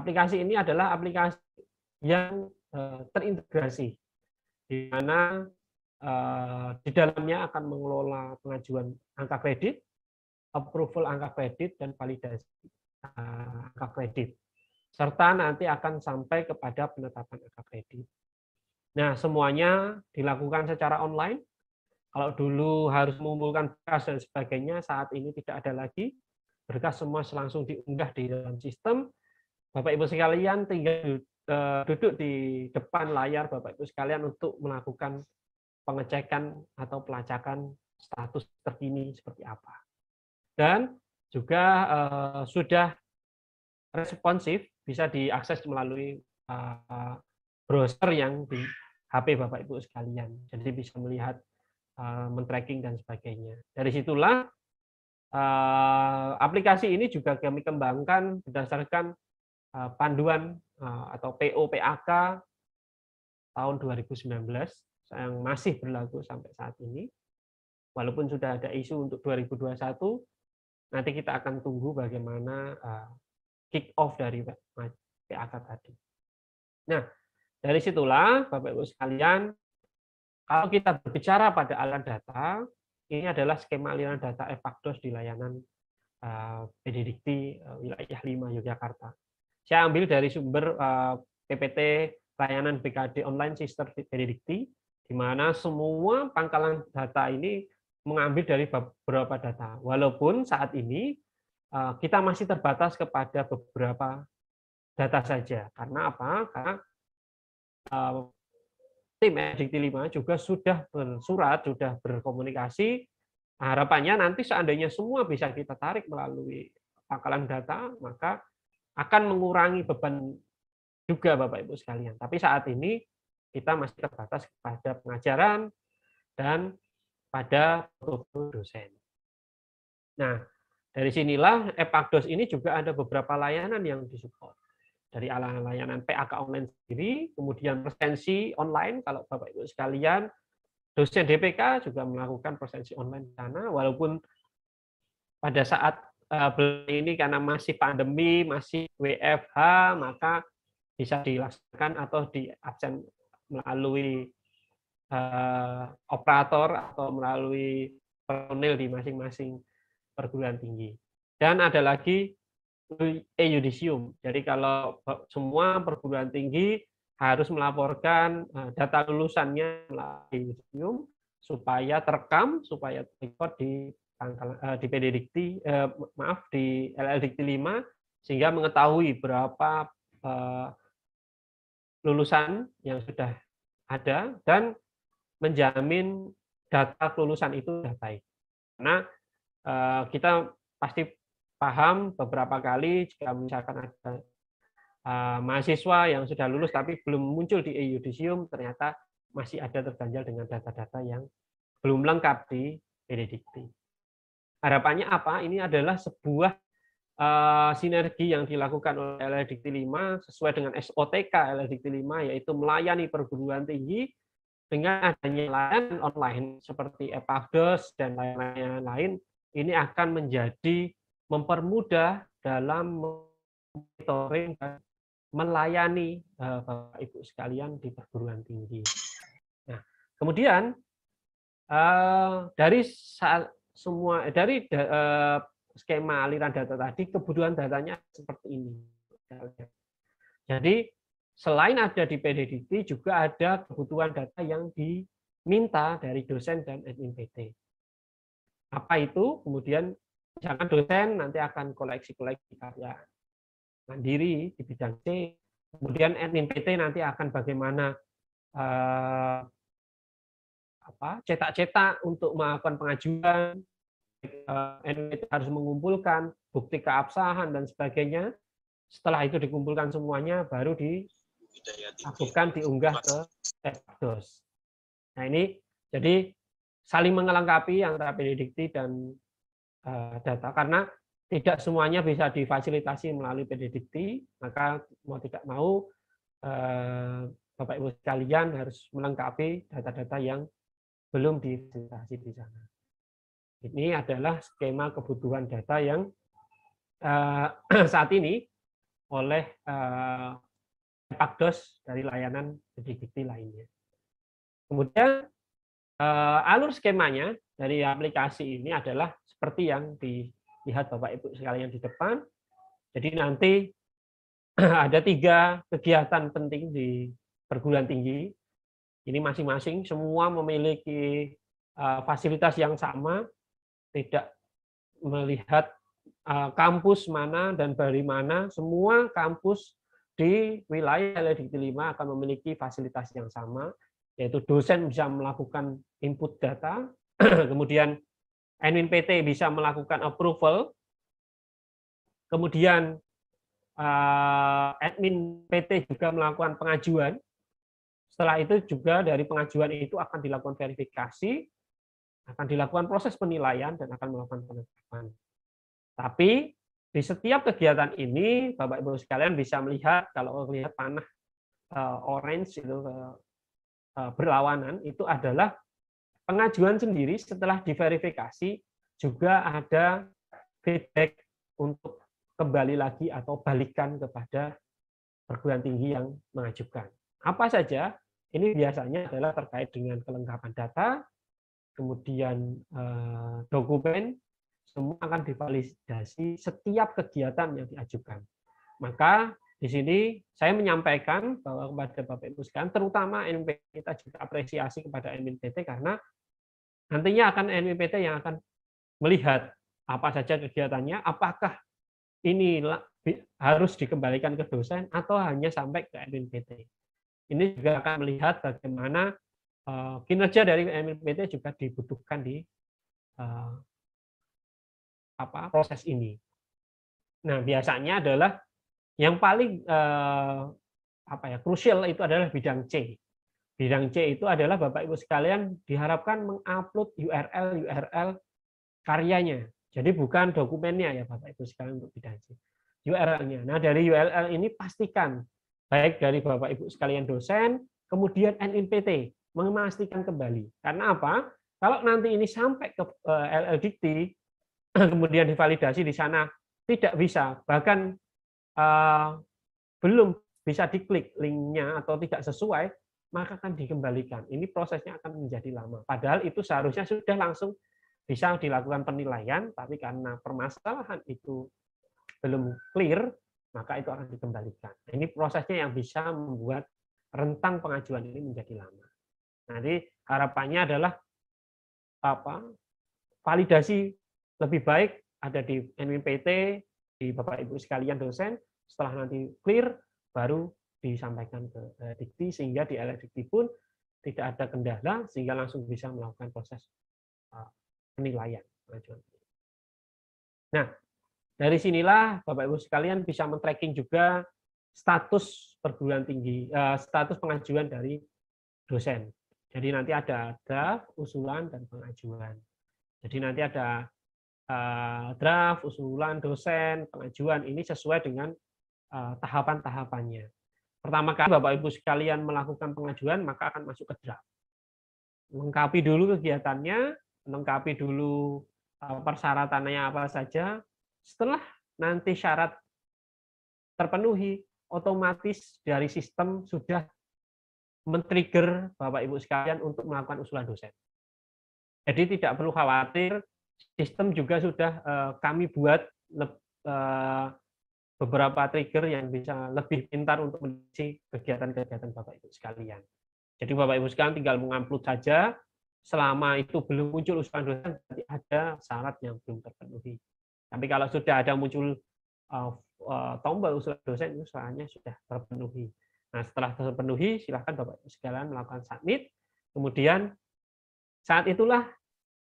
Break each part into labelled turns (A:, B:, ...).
A: aplikasi ini adalah aplikasi yang terintegrasi, di mana di dalamnya akan mengelola pengajuan angka kredit, approval angka kredit, dan validasi angka kredit, serta nanti akan sampai kepada penetapan angka kredit. Nah, semuanya dilakukan secara online. Kalau dulu harus mengumpulkan berkas dan sebagainya, saat ini tidak ada lagi. Berkas semua langsung diunggah di dalam sistem. Bapak Ibu sekalian tinggal duduk di depan layar Bapak Ibu sekalian untuk melakukan pengecekan atau pelacakan status terkini seperti apa. Dan juga sudah responsif, bisa diakses melalui browser yang di HP Bapak Ibu sekalian. Jadi bisa melihat, men-tracking dan sebagainya. Dari situlah aplikasi ini juga kami kembangkan berdasarkan panduan atau PO/PAK tahun 2019 yang masih berlaku sampai saat ini. Walaupun sudah ada isu untuk 2021, nanti kita akan tunggu bagaimana kick off dari PAK tadi. Nah, dari situlah Bapak Ibu sekalian, kalau kita berbicara pada aliran data, ini adalah skema aliran data e-Pakdos di layanan PD Dikti wilayah 5 Yogyakarta. Saya ambil dari sumber PPT layanan BKD online Sister PD Dikti, di mana semua pangkalan data ini mengambil dari beberapa data. Walaupun saat ini kita masih terbatas kepada beberapa data saja. Karena apa? Karena tim Dikti 5 juga sudah bersurat, sudah berkomunikasi. Harapannya nanti seandainya semua bisa kita tarik melalui pangkalan data, maka akan mengurangi beban juga Bapak Ibu sekalian. Tapi saat ini kita masih terbatas pada pengajaran dan pada dosen. Nah, dari sinilah e-Pakdos ini juga ada beberapa layanan yang disupport. Dari layanan PAK online sendiri, kemudian presensi online, kalau Bapak Ibu sekalian, dosen DPK juga melakukan presensi online di sana, walaupun pada saat ini karena masih pandemi, masih WFH, maka bisa dilaksanakan atau diabsen melalui operator atau melalui personil di masing-masing perguruan tinggi. Dan ada lagi e-yudisium. Jadi kalau semua perguruan tinggi harus melaporkan data lulusannya melalui yudisium supaya terekam, supaya record di PD Dikti, di LL Dikti 5, sehingga mengetahui berapa lulusan yang sudah ada dan menjamin data kelulusan itu sudah baik. Karena kita pasti paham beberapa kali jika misalkan ada mahasiswa yang sudah lulus tapi belum muncul di e-yudisium, ternyata masih ada terganjal dengan data-data yang belum lengkap di PD Dikti. Harapannya apa? Ini adalah sebuah sinergi yang dilakukan oleh LL Dikti 5 sesuai dengan SOTK LL Dikti 5, yaitu melayani perguruan tinggi dengan adanya layanan online seperti e-Pakdos dan lain-lain lain. Ini akan menjadi mempermudah dalam monitoring dan melayani Bapak Ibu sekalian di perguruan tinggi. Nah, kemudian dari skema aliran data tadi, kebutuhan datanya seperti ini. Jadi selain ada di PD Dikti, juga ada kebutuhan data yang diminta dari dosen dan admin PT. Apa itu? Kemudian misalkan dosen nanti akan koleksi-koleksi karya mandiri di bidang C, kemudian admin PT nanti akan bagaimana cetak-cetak untuk melakukan pengajuan, admin PT harus mengumpulkan bukti keabsahan dan sebagainya. Setelah itu dikumpulkan semuanya, baru dilakukan diunggah ke e-Pakdos. Nah ini jadi saling melengkapi antara PD Dikti dan data, karena tidak semuanya bisa difasilitasi melalui PD Dikti, maka mau tidak mau Bapak Ibu sekalian harus melengkapi data-data yang belum difasilitasi di sana. Ini adalah skema kebutuhan data yang saat ini oleh Pakdos dari layanan Dikti lainnya. Kemudian alur skemanya dari aplikasi ini adalah seperti yang dilihat Bapak Ibu sekalian di depan. Jadi nanti ada 3 kegiatan penting di perguruan tinggi. Ini masing-masing semua memiliki fasilitas yang sama, tidak melihat kampus mana dan dari mana, semua kampus di wilayah LDIKT 5 akan memiliki fasilitas yang sama, yaitu dosen bisa melakukan input data, kemudian admin PT bisa melakukan approval, kemudian admin PT juga melakukan pengajuan. Setelah itu juga dari pengajuan itu akan dilakukan verifikasi, akan dilakukan proses penilaian, dan akan melakukan penetapan. Tapi di setiap kegiatan ini, Bapak Ibu sekalian bisa melihat, kalau melihat panah orange itu berlawanan, itu adalah pengajuan sendiri setelah diverifikasi juga ada feedback untuk kembali lagi atau balikan kepada perguruan tinggi yang mengajukan. Apa saja? Ini biasanya adalah terkait dengan kelengkapan data, kemudian dokumen, semua akan divalidasi setiap kegiatan yang diajukan. Maka di sini saya menyampaikan bahwa kepada Bapak Ibu sekalian, terutama NPT, kita juga apresiasi kepada NPT karena nantinya akan NPT yang akan melihat apa saja kegiatannya, apakah ini harus dikembalikan ke dosen atau hanya sampai ke NPT. Ini juga akan melihat bagaimana kinerja dari NPT juga dibutuhkan di proses ini. Nah, biasanya adalah yang paling krusial itu adalah bidang C. Bidang C itu adalah Bapak Ibu sekalian diharapkan mengupload URL karyanya. Jadi bukan dokumennya ya Bapak Ibu sekalian untuk bidang C. URL-nya. Nah, dari URL ini pastikan baik dari Bapak Ibu sekalian dosen, kemudian NPT memastikan kembali. Karena apa? Kalau nanti ini sampai ke LLDikti, kemudian divalidasi di sana tidak bisa, bahkan belum bisa diklik linknya atau tidak sesuai, maka akan dikembalikan. Ini prosesnya akan menjadi lama. Padahal itu seharusnya sudah langsung bisa dilakukan penilaian, tapi karena permasalahan itu belum clear, maka itu akan dikembalikan. Ini prosesnya yang bisa membuat rentang pengajuan ini menjadi lama. Nanti harapannya adalah validasi lebih baik ada di NPT, di Bapak Ibu sekalian dosen, setelah nanti clear, baru disampaikan ke Dikti, sehingga di LDikti pun tidak ada kendala, sehingga langsung bisa melakukan proses penilaian. Nah, dari sinilah Bapak Ibu sekalian bisa men-tracking juga status perguruan tinggi, status pengajuan dari dosen. Jadi nanti ada draft, usulan, dan pengajuan. Jadi nanti ada draft, usulan, dosen, pengajuan, ini sesuai dengan tahapan-tahapannya. Pertama kali Bapak Ibu sekalian melakukan pengajuan, maka akan masuk ke draft. Lengkapi dulu kegiatannya, lengkapi dulu persyaratannya apa saja. Setelah nanti syarat terpenuhi, otomatis dari sistem sudah men-trigger Bapak Ibu sekalian untuk melakukan usulan dosen. Jadi tidak perlu khawatir, sistem juga sudah kami buat beberapa trigger yang bisa lebih pintar untuk mengisi kegiatan-kegiatan Bapak Ibu sekalian. Jadi Bapak Ibu sekalian tinggal mengupload saja, selama itu belum muncul usulan dosen, berarti ada syarat yang belum terpenuhi. Tapi kalau sudah ada muncul tombol usulan dosen, usahanya sudah terpenuhi. Nah, setelah terpenuhi, silakan Bapak Ibu sekalian melakukan submit. Kemudian saat itulah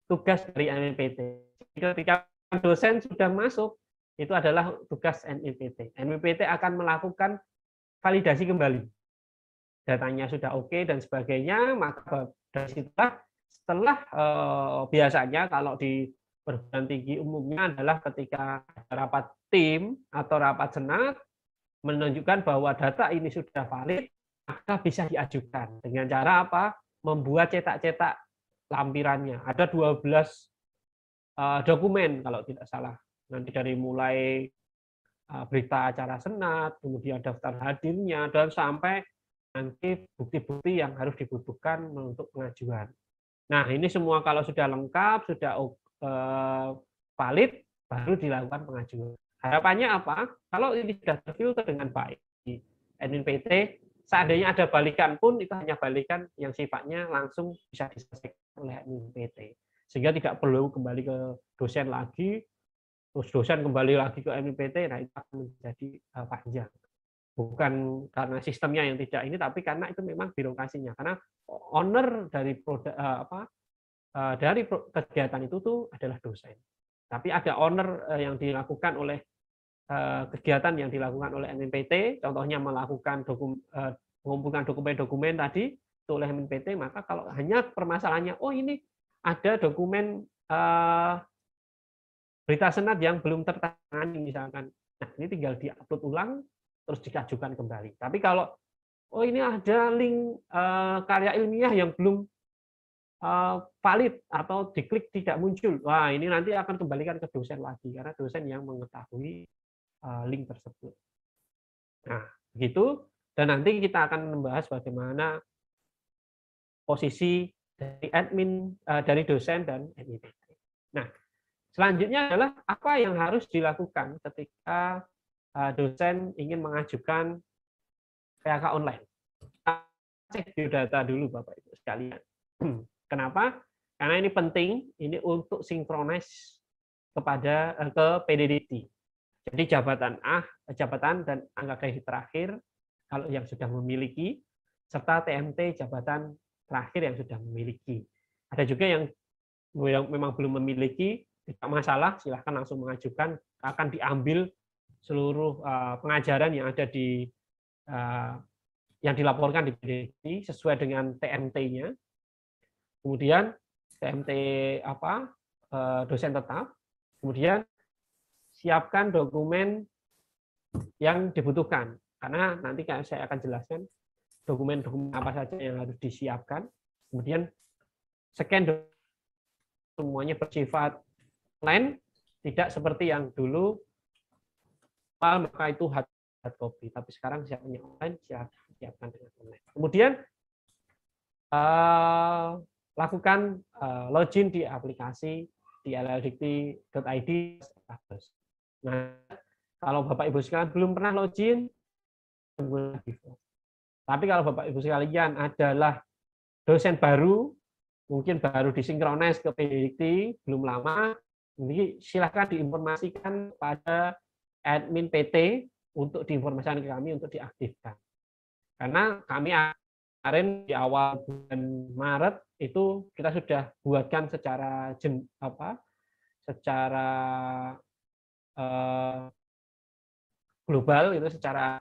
A: tugas dari NPT. Ketika dosen sudah masuk, itu adalah tugas NPT. NPT akan melakukan validasi kembali. Datanya sudah oke dan sebagainya, maka dari situlah setelah biasanya kalau di perguruan tinggi umumnya adalah ketika rapat tim atau rapat senat menunjukkan bahwa data ini sudah valid, maka bisa diajukan. Dengan cara apa? Membuat cetak-cetak lampirannya. Ada 12 dokumen kalau tidak salah. Nanti dari mulai berita acara senat, kemudian daftar hadirnya, dan sampai nanti bukti-bukti yang harus dibutuhkan untuk pengajuan. Nah, ini semua kalau sudah lengkap, sudah valid, baru dilakukan pengajuan. Harapannya apa? Kalau ini sudah terfilter dengan baik di admin PT, seandainya ada balikan pun, itu hanya balikan yang sifatnya langsung bisa diselesaikan oleh admin PT. Sehingga tidak perlu kembali ke dosen lagi, terus dosen kembali lagi ke admin PT, nah itu akan menjadi panjang. Bukan karena sistemnya yang tidak ini, tapi karena itu memang birokrasinya. Karena owner dari produk dari kegiatan itu tuh adalah dosen. Tapi ada owner yang dilakukan oleh kegiatan yang dilakukan oleh MNPT, contohnya melakukan mengumpulkan dokumen-dokumen tadi itu oleh MNPT, maka kalau hanya permasalahannya, oh ini ada dokumen berita senat yang belum tertangani misalkan, nah ini tinggal diupload ulang terus dikajukan kembali. Tapi kalau oh ini ada link karya ilmiah yang belum valid atau diklik tidak muncul, wah ini nanti akan kembalikan ke dosen lagi karena dosen yang mengetahui link tersebut. Nah, begitu. Dan nanti kita akan membahas bagaimana posisi dari admin, dari dosen dan admin. Nah, selanjutnya adalah apa yang harus dilakukan ketika dosen ingin mengajukan PHK online. Cek biodata dulu Bapak Ibu sekalian. Kenapa? Karena ini penting, ini untuk sinkronis kepada ke PDDT. Jadi jabatan dan angka kredit terakhir kalau yang sudah memiliki, serta TMT jabatan terakhir yang sudah memiliki. Ada juga yang memang belum memiliki, tidak masalah, silahkan langsung mengajukan, akan diambil seluruh pengajaran yang ada di yang dilaporkan di PDDT sesuai dengan TMT-nya. Kemudian TMT dosen tetap, kemudian siapkan dokumen yang dibutuhkan. Karena nanti saya akan jelaskan dokumen-dokumen apa saja yang harus disiapkan. Kemudian scan semuanya bersifat online, tidak seperti yang dulu, maka itu hard copy. Tapi sekarang siapnya online, siapkan dengan online. Kemudian lakukan login di aplikasi di llDikti.id. Nah, kalau Bapak Ibu sekalian belum pernah login, tapi kalau Bapak Ibu sekalian adalah dosen baru, mungkin baru disinkronis ke PDDikti, belum lama, ini silahkan diinformasikan pada admin PT untuk diinformasikan ke kami untuk diaktifkan. Karena kami kemarin di awal bulan Maret itu kita sudah buatkan secara global, itu secara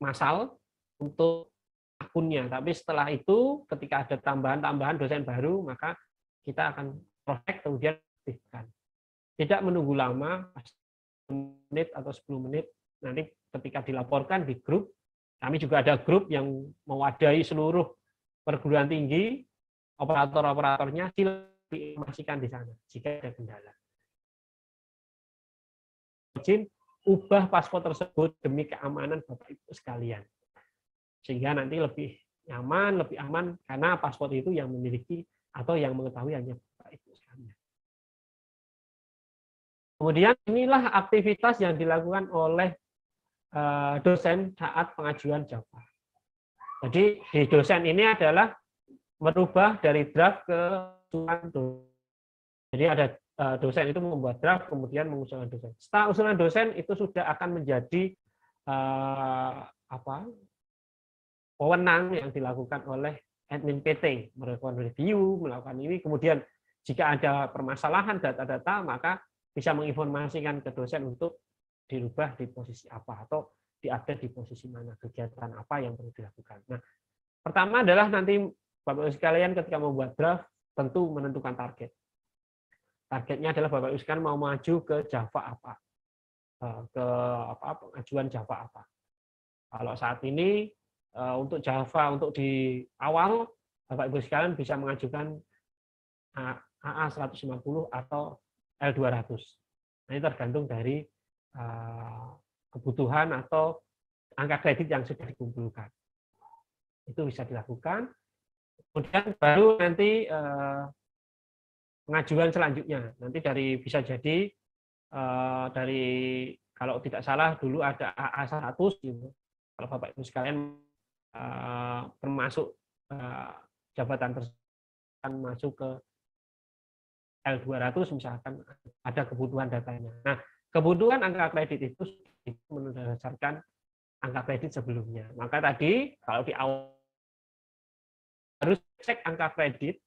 A: massal untuk akunnya. Tapi setelah itu ketika ada tambahan dosen baru, maka kita akan proses kemudian aktifkan. Tidak menunggu lama, 1 menit atau 10 menit, nanti ketika dilaporkan di grup, kami juga ada grup yang mewadahi seluruh perguruan tinggi, operator-operatornya, silakan diinformasikan di sana jika ada kendala. Ubah paspor tersebut demi keamanan Bapak Ibu sekalian. Sehingga nanti lebih nyaman, lebih aman, karena paspor itu yang memiliki atau yang mengetahui hanya Bapak Ibu sekalian. Kemudian inilah aktivitas yang dilakukan oleh dosen saat pengajuan Java. Jadi di dosen ini adalah merubah dari draft ke usulan dosen. Jadi ada dosen itu membuat draft, kemudian mengusulkan dosen. Setelah usulan dosen itu sudah akan menjadi wewenang yang dilakukan oleh admin PT, melakukan review, melakukan ini, kemudian jika ada permasalahan data-data, maka bisa menginformasikan ke dosen untuk dirubah di posisi apa atau diupdate di posisi mana, kegiatan apa yang perlu dilakukan. Nah, pertama adalah nanti Bapak Ibu sekalian ketika membuat draft tentu menentukan target. Targetnya adalah Bapak Ibu sekalian mau maju ke Java apa, ke pengajuan Java apa. Kalau saat ini untuk Java untuk di awal Bapak Ibu sekalian bisa mengajukan AA 150 atau L200. Nah, ini tergantung dari kebutuhan atau angka kredit yang sudah dikumpulkan. Itu bisa dilakukan. Kemudian baru nanti pengajuan selanjutnya. Nanti bisa jadi dari, kalau tidak salah dulu ada AA 100 gitu. Kalau Bapak Ibu sekalian termasuk jabatan tersebut masuk ke L200 misalkan ada kebutuhan datanya. Nah, kebutuhan angka kredit itu berdasarkan angka kredit sebelumnya. Maka tadi kalau di awal harus cek angka kredit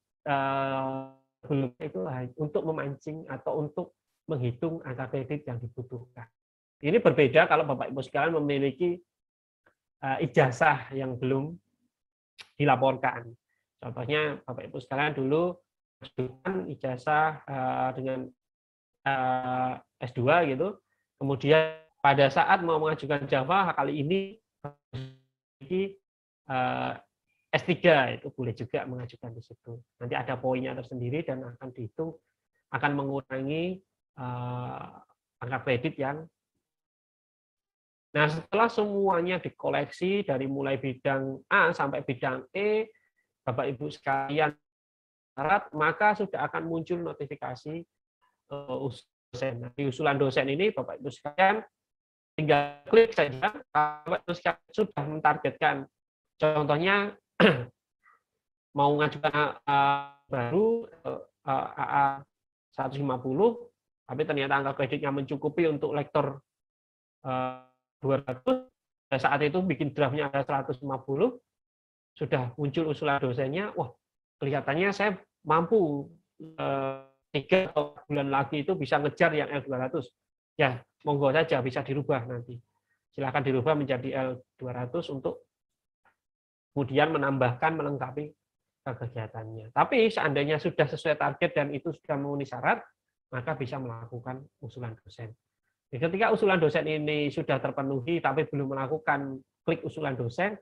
A: sebelumnya itu untuk memancing atau untuk menghitung angka kredit yang dibutuhkan. Ini berbeda kalau Bapak Ibu sekalian memiliki ijazah yang belum dilaporkan. Contohnya Bapak Ibu sekalian dulu ijazah dengan S2 gitu, kemudian pada saat mau mengajukan Java kali ini S3 itu boleh juga mengajukan di situ. Nanti ada poinnya tersendiri dan akan dihitung, akan mengurangi angka kredit yang. Nah, setelah semuanya dikoleksi dari mulai bidang A sampai bidang E, Bapak Ibu sekalian, maka sudah akan muncul notifikasi dosen. Nah, di usulan dosen ini Bapak Ibu sekalian tinggal klik saja, Bapak Ibu sekalian sudah mentargetkan. Contohnya mau mengajukan baru AA 150, tapi ternyata angka kreditnya mencukupi untuk lektor 200, saat itu bikin draftnya ada 150, sudah muncul usulan dosennya, wah kelihatannya saya mampu 3 bulan lagi itu bisa ngejar yang L200. Ya, monggo saja bisa dirubah nanti. Silakan dirubah menjadi L200 untuk kemudian menambahkan, melengkapi kegiatannya. Tapi seandainya sudah sesuai target dan itu sudah memenuhi syarat, maka bisa melakukan usulan dosen. Jadi ketika usulan dosen ini sudah terpenuhi tapi belum melakukan klik usulan dosen,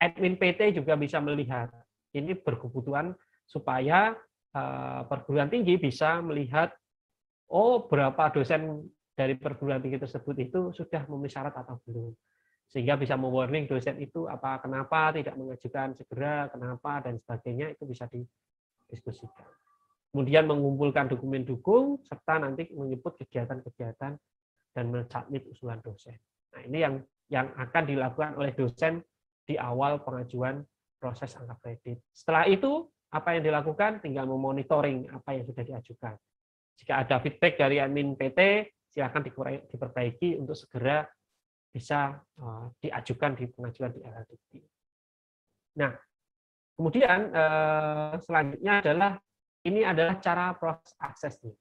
A: admin PT juga bisa melihat. Ini berkebutuhan supaya perguruan tinggi bisa melihat, oh berapa dosen dari perguruan tinggi tersebut itu sudah memenuhi syarat atau belum. Sehingga bisa mewarning dosen itu kenapa tidak mengajukan segera, kenapa, dan sebagainya, itu bisa didiskusikan. Kemudian mengumpulkan dokumen dukung, serta nanti menyebut kegiatan-kegiatan dan mensubmit usulan dosen. Nah, ini yang akan dilakukan oleh dosen di awal pengajuan proses angka kredit. Setelah itu, apa yang dilakukan? Tinggal memonitoring apa yang sudah diajukan. Jika ada feedback dari admin PT, silakan diperbaiki untuk segera bisa diajukan di pengajuan di LLDP. Nah, kemudian selanjutnya ini adalah cara proses aksesnya.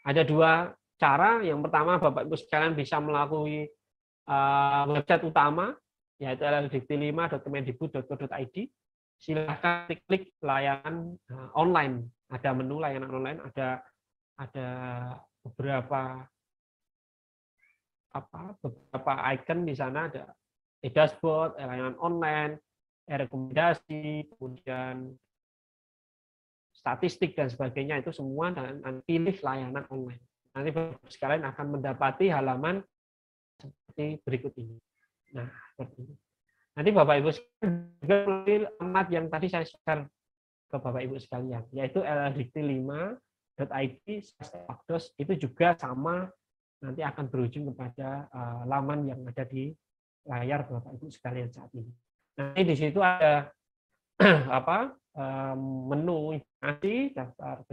A: Ada 2 cara. Yang pertama, Bapak Ibu sekalian bisa melalui website utama, yaitu lldp5.kemendikbud.go.id. Silakan klik layanan online. Ada menu layanan online, ada beberapa icon di sana, ada e-dashboard, layanan online, rekomendasi, kemudian statistik dan sebagainya, itu semua, dan pilih layanan online. Nanti sekalian akan mendapati halaman seperti berikut ini. Nah, seperti ini. Nanti Bapak Ibu juga pilih alamat yang tadi saya share ke Bapak Ibu sekalian, yaitu lldp5.id/fakdos, itu juga sama, nanti akan berujung kepada laman yang ada di layar Bapak Ibu sekalian saat ini. Nanti di situ ada menu informasi, daftar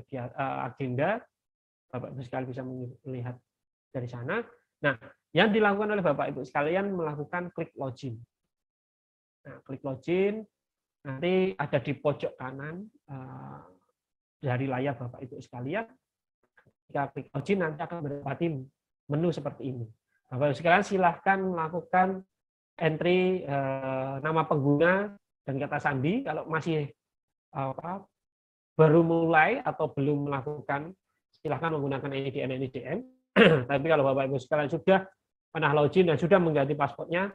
A: agenda, Bapak Ibu sekalian bisa melihat dari sana. Nah, yang dilakukan oleh Bapak Ibu sekalian melakukan klik login. Nah, klik login nanti ada di pojok kanan dari layar Bapak Ibu sekalian. Jika klik login nanti akan mendapati menu seperti ini. Bapak Ibu sekalian silahkan melakukan entry nama pengguna dan kata sandi. Kalau masih baru mulai atau belum melakukan, silahkan menggunakan NIDN. Tapi kalau Bapak Ibu sekalian sudah pernah login dan sudah mengganti passwordnya,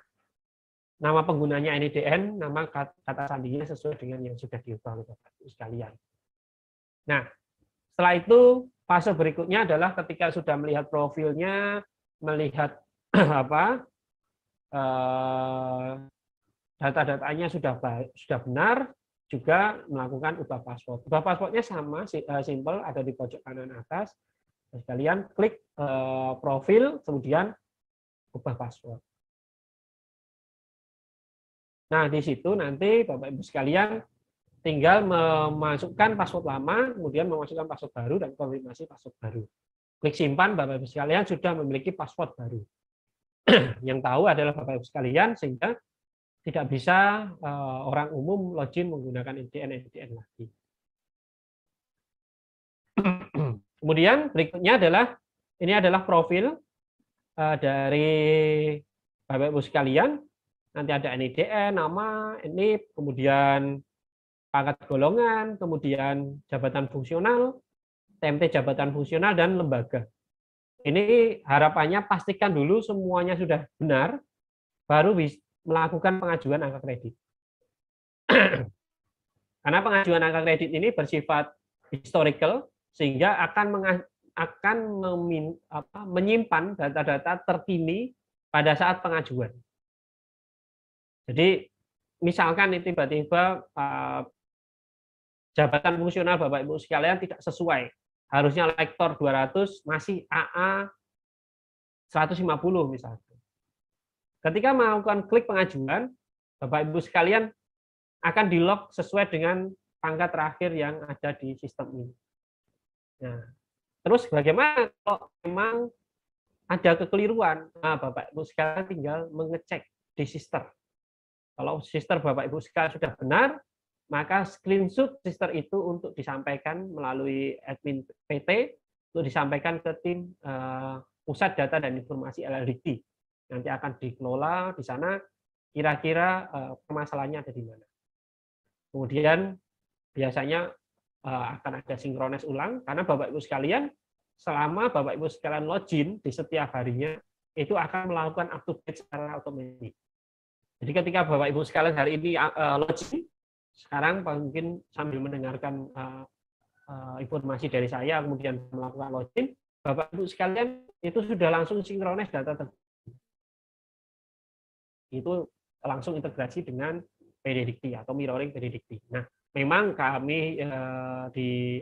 A: nama penggunanya NIDN, nama kata sandinya sesuai dengan yang sudah diubah oleh Bapak Ibu sekalian. Nah, setelah itu fase berikutnya adalah ketika sudah melihat profilnya, melihat apa data-datanya sudah benar, juga melakukan ubah password. Ubah passwordnya sama, simple, ada di pojok kanan atas. Kalian klik profil, kemudian ubah password. Nah, di situ nanti Bapak Ibu sekalian tinggal memasukkan password lama, kemudian memasukkan password baru, dan konfirmasi password baru. Klik simpan, Bapak Ibu sekalian sudah memiliki password baru. Yang tahu adalah Bapak Ibu sekalian, sehingga tidak bisa orang umum login menggunakan NDN lagi. Kemudian berikutnya adalah, ini adalah profil dari Bapak Ibu sekalian. Nanti ada NIDN, nama, NIP, kemudian pangkat golongan, kemudian jabatan fungsional, TMT jabatan fungsional, dan lembaga. Ini harapannya pastikan dulu semuanya sudah benar, baru melakukan pengajuan angka kredit. Karena pengajuan angka kredit ini bersifat historical, sehingga akan menyimpan data-data terkini pada saat pengajuan. Jadi misalkan tiba-tiba jabatan fungsional Bapak Ibu sekalian tidak sesuai, harusnya lektor 200 masih AA 150 misalnya. Ketika melakukan klik pengajuan, Bapak Ibu sekalian akan di-log sesuai dengan pangkat terakhir yang ada di sistem ini. Nah, terus bagaimana kalau memang ada kekeliruan? Nah, Bapak Ibu sekalian tinggal mengecek di sister. Kalau sister Bapak Ibu sekalian sudah benar, maka screenshot sister itu untuk disampaikan melalui admin PT, untuk disampaikan ke tim pusat data dan informasi LLDT. Nanti akan dikelola di sana, kira-kira permasalahannya ada di mana. Kemudian biasanya akan ada sinkronis ulang, karena Bapak Ibu sekalian, selama Bapak Ibu sekalian login di setiap harinya, itu akan melakukan up to date secara otomatis. Jadi ketika Bapak Ibu sekalian hari ini login, sekarang mungkin sambil mendengarkan informasi dari saya, kemudian melakukan login, Bapak Ibu sekalian itu sudah langsung sinkronis data itu langsung integrasi dengan PDDikti atau mirroring PDDikti. Nah, memang kami di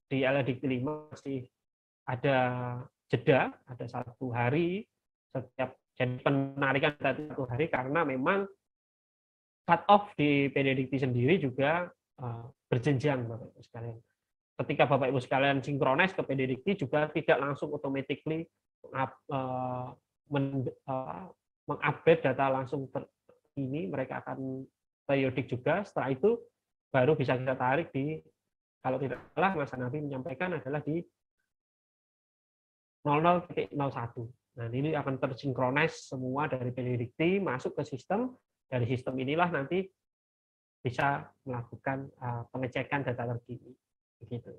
A: LLDikti 5 masih ada jeda, ada 1 hari setiap, jadi penarikan data 1 hari, karena memang cut off di PDDikti sendiri juga berjenjang, Bapak Ibu sekalian. Ketika Bapak Ibu sekalian sinkronis ke PDDikti juga tidak langsung automatically mengupdate data langsung ini, mereka akan periodik juga. Setelah itu baru bisa kita tarik di, kalau tidak salah Mas Hanafi menyampaikan adalah di 00.01. Nah, ini akan tersinkronis semua dari PDDikti masuk ke sistem. Dari sistem inilah nanti bisa melakukan pengecekan data terkini. Begitu.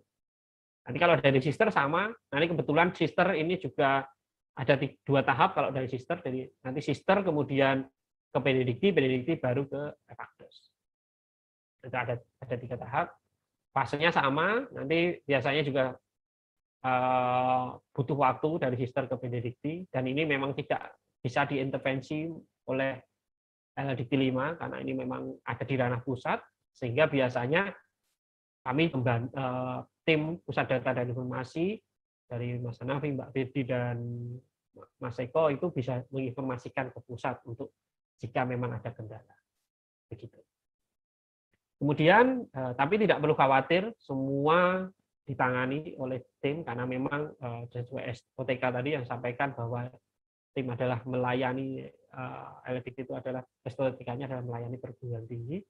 A: Nanti kalau dari sister sama, nanti kebetulan sister ini juga ada 2 tahap kalau dari sister. Jadi nanti sister kemudian ke PDDikti baru ke Evakdos. Itu ada 3 tahap. Fasenya sama, nanti biasanya juga butuh waktu dari sister ke PDDikti, dan ini memang tidak bisa diintervensi oleh LLDikti 5 karena ini memang ada di ranah pusat, sehingga biasanya kami tim pusat data dan informasi dari Mas Hanafi, Mbak Firdi, dan Mas Eko itu bisa menginformasikan ke pusat untuk jika memang ada kendala. Begitu. Kemudian, tapi tidak perlu khawatir, semua ditangani oleh tim, karena memang sesuai OTK tadi yang sampaikan bahwa tim adalah melayani, LLDikti itu adalah STOTK-nya adalah melayani perguruan tinggi.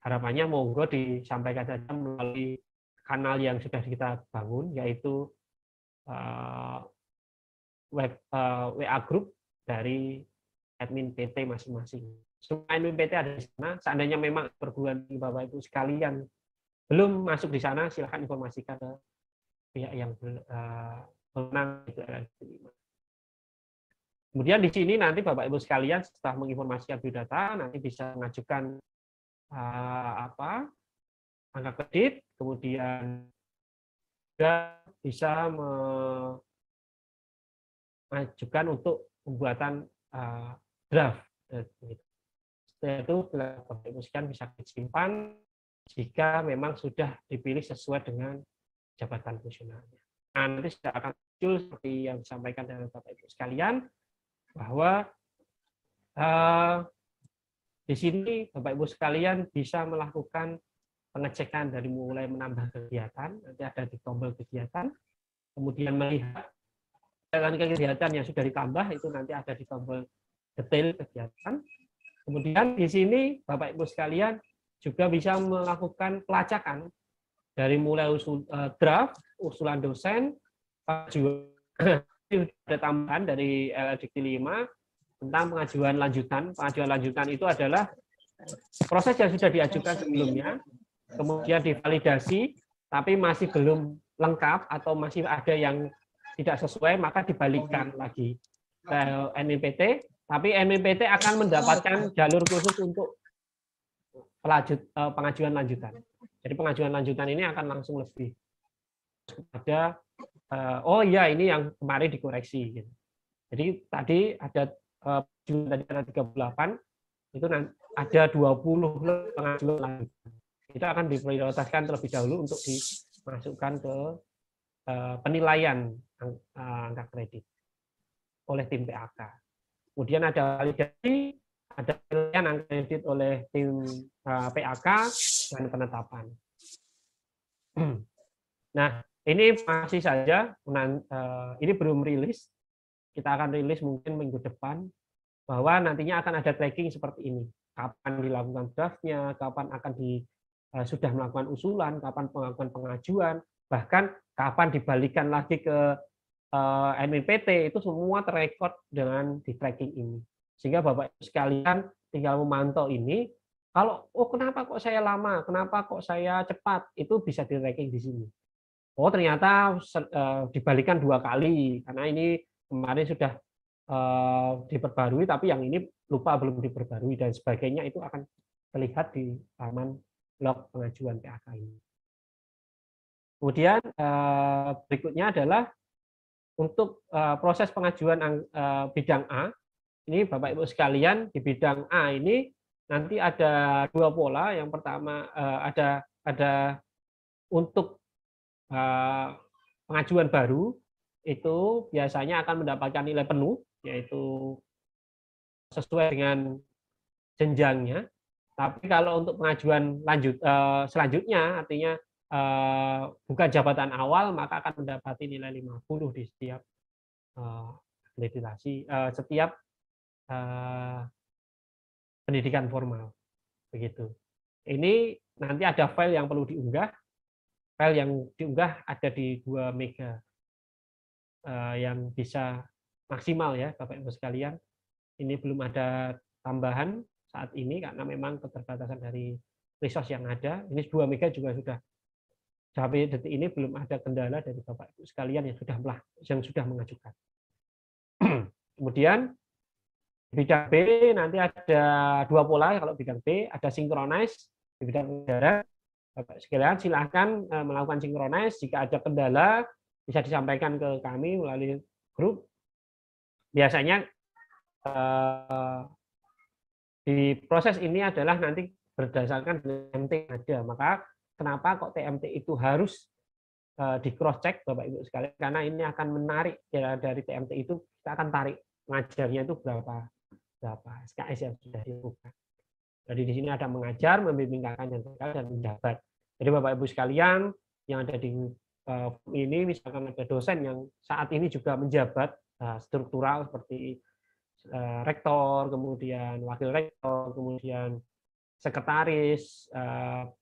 A: Harapannya monggo disampaikan saja melalui kanal yang sudah kita bangun, yaitu WA group dari admin PT masing-masing. Semua admin PT ada di sana. Seandainya memang perguruan tinggi Bapak Ibu sekalian belum masuk di sana, silakan informasikan ke pihak yang berwenang, itu LLDikti 5. Kemudian di sini nanti Bapak Ibu sekalian setelah menginformasikan biodata, nanti bisa mengajukan angka kredit, kemudian juga bisa mengajukan untuk pembuatan draft. Setelah itu Bapak Ibu sekalian bisa disimpan jika memang sudah dipilih sesuai dengan jabatan fungsionalnya. Nah, nanti sudah akan muncul seperti yang disampaikan oleh Bapak Ibu sekalian bahwa di sini Bapak Ibu sekalian bisa melakukan pengecekan dari mulai menambah kegiatan, nanti ada di tombol kegiatan, kemudian melihat kegiatan yang sudah ditambah itu nanti ada di tombol detail kegiatan. Kemudian di sini Bapak Ibu sekalian juga bisa melakukan pelacakan dari mulai draft, usulan dosen, ada tambahan dari LLDikti 5 tentang pengajuan lanjutan. Pengajuan lanjutan itu adalah proses yang sudah diajukan sebelumnya, kemudian divalidasi, tapi masih belum lengkap atau masih ada yang tidak sesuai, maka dibalikkan lagi ke NMPT, tapi NMPT akan mendapatkan jalur khusus untuk pengajuan lanjutan. Jadi pengajuan lanjutan ini akan langsung lebih ada, oh iya ini yang kemarin dikoreksi. Gitu. Jadi tadi ada tadi ada 38, itu ada 20 pengajuan lanjutan. Itu akan diprioritaskan terlebih dahulu untuk dimasukkan ke penilaian angka kredit oleh tim PAK. Kemudian ada validasi, ada penilaian angka kredit oleh tim PAK dan penetapan. Nah, ini masih saja, ini belum rilis. Kita akan rilis mungkin minggu depan, bahwa nantinya akan ada tracking seperti ini. Kapan dilakukan draftnya, kapan akan sudah melakukan usulan, kapan melakukan pengajuan, bahkan kapan dibalikan lagi ke NMPT, itu semua terrekod dengan di tracking ini. Sehingga Bapak Ibu sekalian tinggal memantau ini, kalau kenapa kok saya lama, kenapa kok saya cepat, itu bisa di tracking di sini. Oh ternyata dibalikan 2 kali, karena ini kemarin sudah diperbarui, tapi yang ini lupa belum diperbarui dan sebagainya, itu akan terlihat di halaman log pengajuan PAK ini. Kemudian berikutnya adalah untuk proses pengajuan bidang A, ini Bapak Ibu sekalian di bidang A ini nanti ada 2 pola. Yang pertama ada untuk pengajuan baru itu biasanya akan mendapatkan nilai penuh, yaitu sesuai dengan jenjangnya. Tapi kalau untuk pengajuan selanjutnya, artinya bukan jabatan awal, maka akan mendapati nilai 50 di setiap akreditasi, setiap pendidikan formal. Begitu. Ini nanti ada file yang perlu diunggah. File yang diunggah ada di 2 mega yang bisa maksimal ya Bapak Ibu sekalian. Ini belum ada tambahan saat ini karena memang keterbatasan dari resource yang ada. Ini 2 mega juga sudah sampai detik ini belum ada kendala dari Bapak Ibu sekalian yang sudah mengajukan. Kemudian bidang B nanti ada 2 pola. Kalau bidang B ada synchronize di bidang udara. Bapak sekalian silakan melakukan synchronize. Jika ada kendala bisa disampaikan ke kami melalui grup. Biasanya di proses ini adalah nanti berdasarkan TMT ada. Maka kenapa kok TMT itu harus di cross check Bapak Ibu sekalian, karena ini akan menarik ya, dari TMT itu kita akan tarik mengajarnya itu berapa SKS yang sudah dilakukan. Jadi di sini ada mengajar, membimbing kakak dan menjabat. Jadi Bapak Ibu sekalian yang ada di ini, misalkan ada dosen yang saat ini juga menjabat struktural seperti rektor, kemudian wakil rektor, kemudian sekretaris,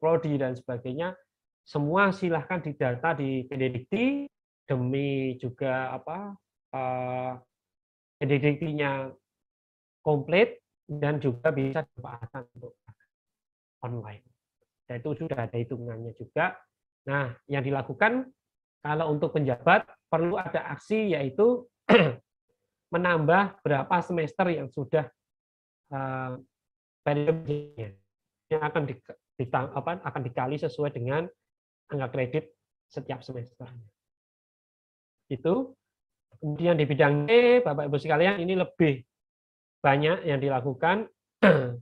A: prodi dan sebagainya, semua silahkan didata di PDDikti demi juga PDDiktinya komplit dan juga bisa dimanfaatkan untuk online. Dan itu sudah ada hitungannya juga. Nah, yang dilakukan kalau untuk penjabat perlu ada aksi, yaitu menambah berapa semester yang sudah periodenya, yang akan dikali sesuai dengan angka kredit setiap semesternya. Itu. Kemudian di bidang E, Bapak Ibu sekalian, ini lebih banyak yang dilakukan.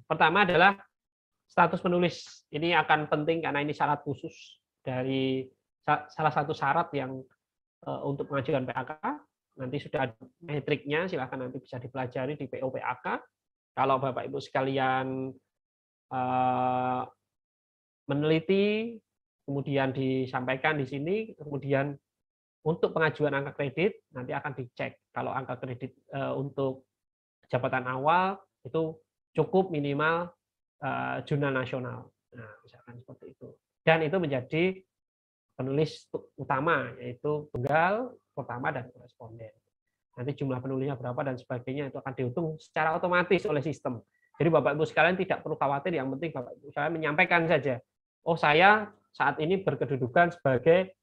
A: Pertama adalah status penulis. Ini akan penting karena ini syarat khusus dari salah satu syarat yang untuk pengajuan PAK. Nanti sudah ada metriknya, silakan nanti bisa dipelajari di PO PAK. Kalau Bapak Ibu sekalian meneliti, kemudian disampaikan di sini, kemudian untuk pengajuan angka kredit nanti akan dicek. Kalau angka kredit untuk jabatan awal itu cukup minimal jurnal nasional. Nah, misalkan seperti itu. Dan itu menjadi penulis utama, yaitu tunggal, pertama, dan koresponden. Nanti jumlah penulisnya berapa dan sebagainya itu akan dihitung secara otomatis oleh sistem. Jadi Bapak Ibu sekalian tidak perlu khawatir, yang penting Bapak Ibu sekalian menyampaikan saja. Oh, saya saat ini berkedudukan sebagai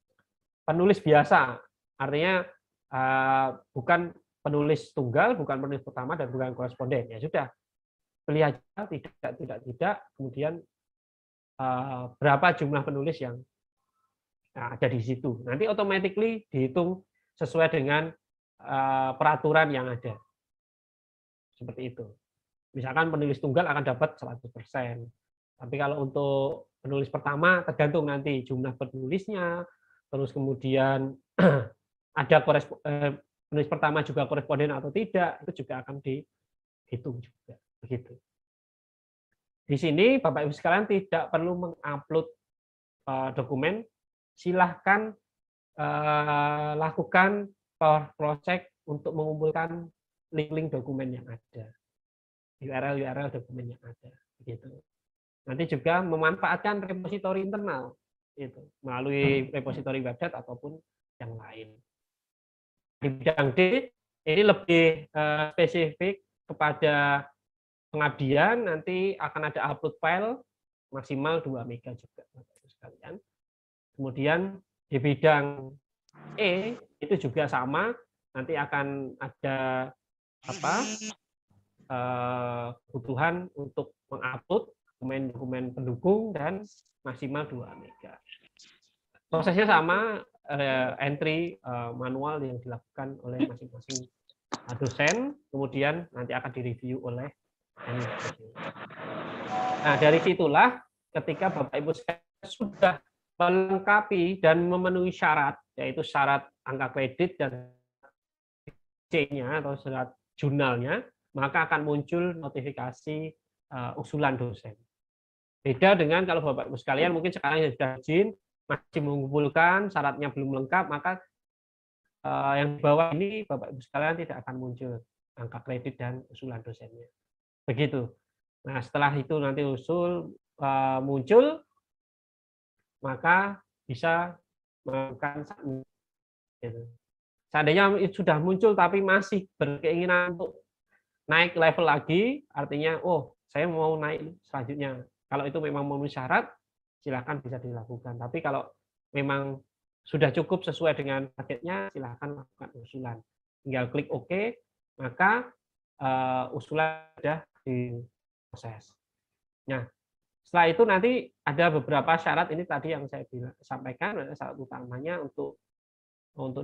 A: penulis biasa. Artinya bukan penulis tunggal, bukan penulis pertama, dan bukan koresponden. Ya sudah, pilih aja tidak, kemudian berapa jumlah penulis yang ada di situ. Nanti automatically dihitung sesuai dengan peraturan yang ada. Seperti itu. Misalkan penulis tunggal akan dapat 100%. Tapi kalau untuk penulis pertama tergantung nanti jumlah penulisnya, terus kemudian ada penulis pertama juga koresponden atau tidak, itu juga akan dihitung juga. Begitu. Di sini Bapak Ibu sekalian tidak perlu mengupload dokumen, silahkan lakukan power project untuk mengumpulkan link-link dokumen yang ada, URL dokumen yang ada, begitu. Nanti juga memanfaatkan repositori internal, itu melalui repositori webdata ataupun yang lain. Di bidang D ini lebih spesifik kepada pengabdian, nanti akan ada upload file maksimal 2 MB juga, Bapak-Ibu sekalian. Kemudian di bidang E itu juga sama, nanti akan ada kebutuhan untuk mengupload dokumen-dokumen pendukung dan maksimal 2 MB. Prosesnya sama, entry manual yang dilakukan oleh masing-masing dosen, kemudian nanti akan direview oleh administrasi. Nah, dari situlah ketika Bapak Ibu sudah melengkapi dan memenuhi syarat, yaitu syarat angka kredit dan C-nya atau syarat jurnalnya, maka akan muncul notifikasi usulan dosen. Beda dengan kalau Bapak Ibu sekalian mungkin sekarang yang sudah izin, masih mengumpulkan, syaratnya belum lengkap, maka yang di bawah ini Bapak Ibu sekalian tidak akan muncul angka kredit dan usulan dosennya. Begitu. Nah, setelah itu nanti usul muncul, maka bisa melakukan submit. Gitu. Seandainya itu sudah muncul tapi masih berkeinginan untuk naik level lagi, artinya, oh, saya mau naik selanjutnya. Kalau itu memang memenuhi syarat, silakan bisa dilakukan. Tapi kalau memang sudah cukup sesuai dengan targetnya, silakan lakukan usulan. Tinggal klik OK, maka usulan sudah diproses. Nah, setelah itu nanti ada beberapa syarat, ini tadi yang saya sampaikan, syarat utamanya untuk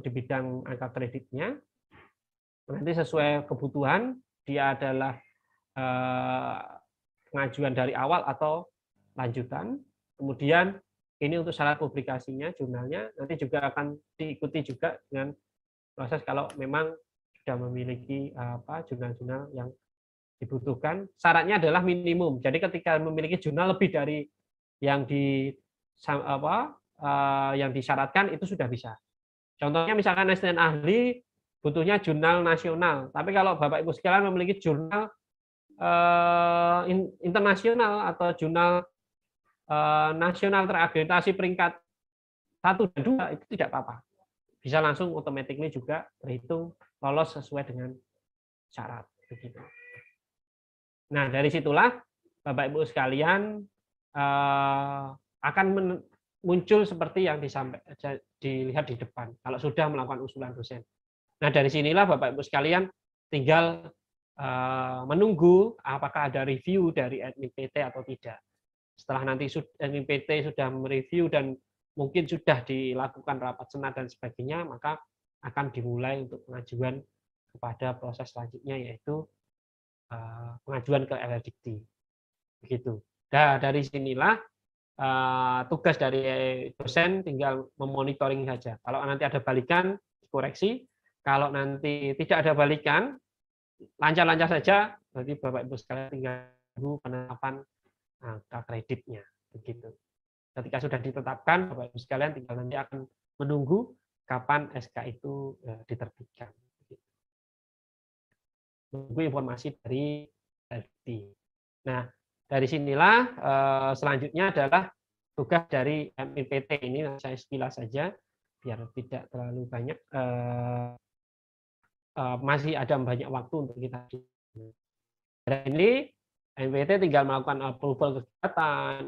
A: di bidang angka kreditnya. Nanti sesuai kebutuhan, dia adalah pengajuan dari awal atau lanjutan. Kemudian ini untuk syarat publikasinya, jurnalnya, nanti juga akan diikuti juga dengan proses kalau memang sudah memiliki jurnal-jurnal yang dibutuhkan. Syaratnya adalah minimum. Jadi ketika memiliki jurnal lebih dari yang yang disyaratkan itu sudah bisa. Contohnya misalkan asisten ahli butuhnya jurnal nasional. Tapi kalau Bapak Ibu sekalian memiliki jurnal internasional atau jurnal nasional terakreditasi peringkat 1 dan 2 itu tidak apa-apa. Bisa langsung automatically juga terhitung lolos sesuai dengan syarat. Begitu. Nah, dari situlah Bapak Ibu sekalian akan muncul seperti yang dilihat di depan kalau sudah melakukan usulan dosen. Nah, dari sinilah Bapak Ibu sekalian tinggal menunggu apakah ada review dari admin PT atau tidak. Setelah nanti admin PT sudah mereview dan mungkin sudah dilakukan rapat senat dan sebagainya, maka akan dimulai untuk pengajuan kepada proses selanjutnya, yaitu pengajuan ke LLDikti. Begitu. Nah, dari sinilah tugas dari dosen tinggal memonitoring saja. Kalau nanti ada balikan, koreksi. Kalau nanti tidak ada balikan, lancar-lancar saja, berarti Bapak Ibu sekalian tinggal tunggu penetapan angka kreditnya. Begitu. Ketika sudah ditetapkan, Bapak Ibu sekalian tinggal nanti akan menunggu kapan SK itu diterbitkan. Menunggu informasi dari LLDikti. Nah, dari sinilah selanjutnya adalah tugas dari MIPT. Ini saya sekilas saja biar tidak terlalu banyak, masih ada banyak waktu untuk kita. Ini MIPT tinggal melakukan approval kegiatan,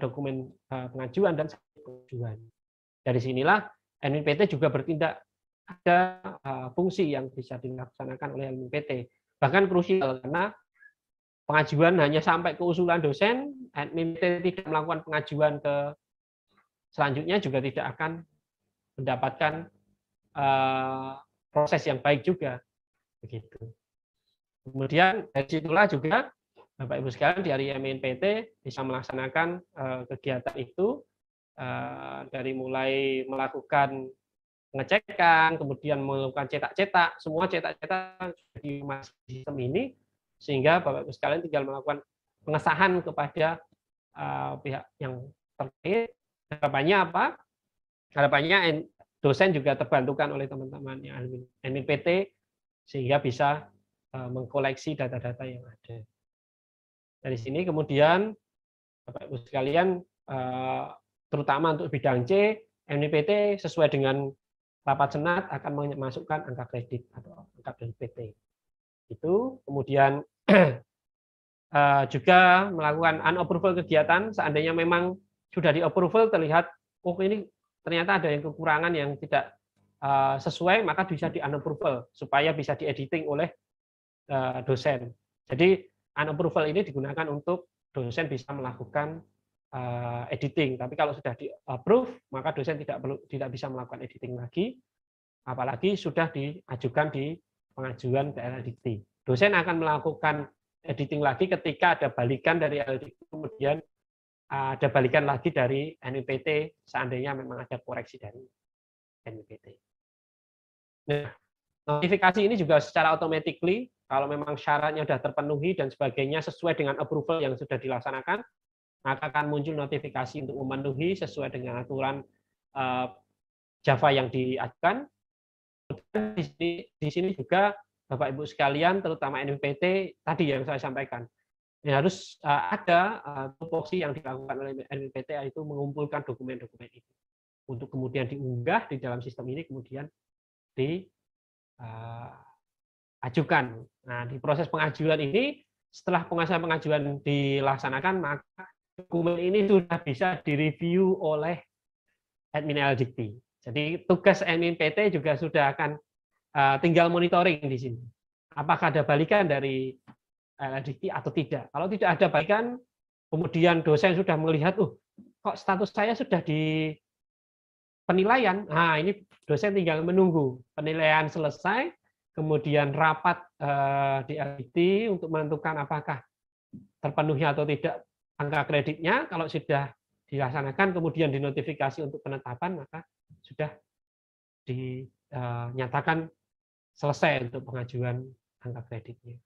A: dokumen pengajuan dan pengajuan. Dari sinilah MIPT juga bertindak, ada fungsi yang bisa dilaksanakan oleh MIPT. Bahkan krusial karena pengajuan hanya sampai ke usulan dosen, MIPT tidak melakukan pengajuan ke selanjutnya juga tidak akan mendapatkan proses yang baik juga. Begitu. Kemudian dari situlah juga Bapak Ibu sekalian dari MIPT bisa melaksanakan kegiatan itu dari mulai melakukan pengecekan, kemudian melakukan cetak-cetak, semua cetak-cetak di sistem ini, sehingga Bapak Ibu sekalian tinggal melakukan pengesahan kepada pihak yang terkait. Harapannya apa? Harapannya dosen juga terbantukan oleh teman-teman yang MIPT sehingga bisa mengkoleksi data-data yang ada. Dari sini kemudian Bapak Ibu sekalian, terutama untuk bidang C, MIPT sesuai dengan rapat senat akan memasukkan angka kredit atau angka MIPT. Itu kemudian juga melakukan unapproval kegiatan, seandainya memang sudah di-approval terlihat, oh ini ternyata ada yang kekurangan yang tidak sesuai, maka bisa di-unapproval supaya bisa di-editing oleh dosen. Jadi unapproval ini digunakan untuk dosen bisa melakukan editing. Tapi kalau sudah di-approve, maka dosen tidak bisa melakukan editing lagi, apalagi sudah diajukan di pengajuan ke LLDikti. Dosen akan melakukan editing lagi ketika ada balikan dari LLDikti, kemudian ada balikan lagi dari MIPT, seandainya memang ada koreksi dari MIPT. Nah, notifikasi ini juga secara automatically, kalau memang syaratnya sudah terpenuhi dan sebagainya sesuai dengan approval yang sudah dilaksanakan, maka akan muncul notifikasi untuk memenuhi sesuai dengan aturan Java yang diajukan. Di sini juga Bapak Ibu sekalian, terutama MIPT tadi yang saya sampaikan, ya harus ada tupoksi yang dilakukan oleh MIPT, yaitu mengumpulkan dokumen-dokumen itu untuk kemudian diunggah di dalam sistem ini, kemudian diajukan. Nah, di proses pengajuan ini, setelah pengajuan dilaksanakan, maka dokumen ini sudah bisa direview oleh admin LLDikti. Jadi tugas MIPT juga sudah akan tinggal monitoring di sini. Apakah ada balikan dari LLDikti atau tidak. Kalau tidak ada balikan, kemudian dosen sudah melihat, kok status saya sudah di penilaian. Nah, ini dosen tinggal menunggu penilaian selesai, kemudian rapat di LLDikti untuk menentukan apakah terpenuhi atau tidak angka kreditnya. Kalau sudah dilaksanakan, kemudian dinotifikasi untuk penetapan, maka sudah dinyatakan selesai untuk pengajuan angka kreditnya.